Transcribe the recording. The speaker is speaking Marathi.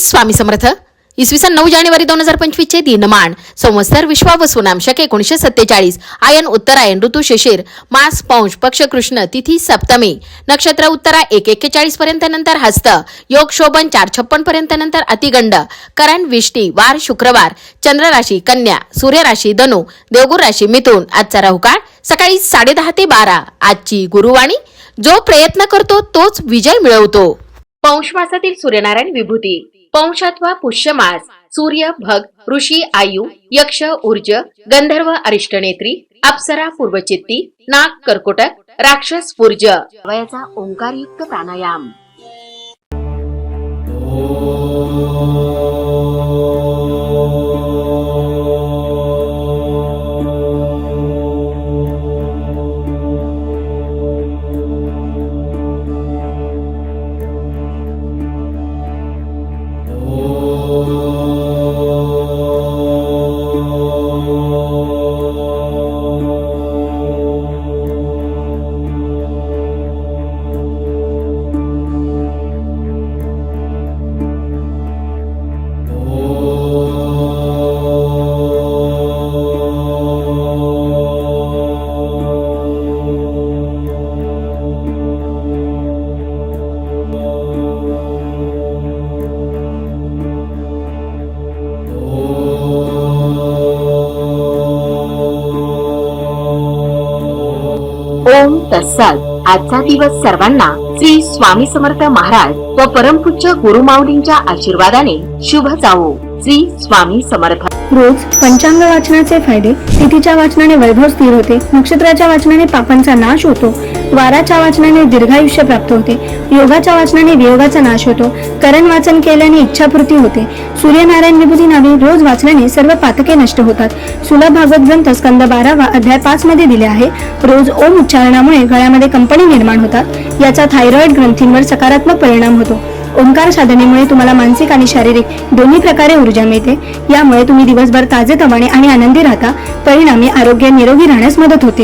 स्वामी समर्थ. इसवी सन 9 जानेवारी 2025 चे दिनमान संवत्सर विश्वावसु नाम शक 1947 आयन उत्तरायण ऋतू शिशिर मास पौष पक्ष कृष्ण तिथी सप्तमी नक्षत्र उत्तरा 1:41 पर्यंत नंतर हस्त योग शोभन 4:56 पर्यंत नंतर अतिगंड करण विष्टी वार शुक्रवार चंद्र राशी कन्या सूर्य राशी धनु देवगुर राशी मिथुन. आजचा राहुकाळ सकाळी 10:30 ते 12. आजची गुरुवाणी जो प्रयत्न करतो तोच विजय मिळवतो. पौष मासातील सूर्यनारायण विभूती पौष अथवा पुष्यमास सूर्य भग ऋषी आयु यक्ष ऊर्ज गंधर्व अरिष्टनेत्री अप्सरा पूर्वचित्ती नाग कर्कोटक राक्षस पूर्ज. वयाचा ओंकारयुक्त प्राणायाम. ओम तत्सत. आजचा दिवस सर्वांना श्री स्वामी समर्थ महाराज व परमपूज्य गुरुमाऊलींच्या आशीर्वादाने शुभ जावो. श्री स्वामी समर्थ. रोज पंचांग वाचनाचे फायदे. तिथीच्या वाचनाने वैभव स्थिर होते. नक्षत्राच्या वाचनाने पापांचा नाश होतो. वाराच्या वाचनाने दीर्घायुष्य प्राप्त होते. योगाच्या वाचनाने वियोगाचा नाश होतो. करण वाचन केल्याने इच्छापूर्ती होते. सूर्यनारायण विभूती नावे रोज वाचल्याने सर्व पातके नष्ट होतात. सुलभ भागवत ग्रंथ स्कंद 12 अध्याय 5 मध्ये दिले आहे. रोज ओम उच्चारणामुळे गळ्यामध्ये कंपनी निर्माण होतात. याचा थायरॉइड ग्रंथींवर सकारात्मक परिणाम होतो. ओंकार साधनेमुळे तुम्हाला मानसिक आणि शारीरिक दोन्ही प्रकारे ऊर्जा मिळते. यामुळे तुम्ही दिवसभर ताजेतवाने आणि आनंदी राहता. परिणामी आरोग्य निरोगी राहण्यास मदत होते.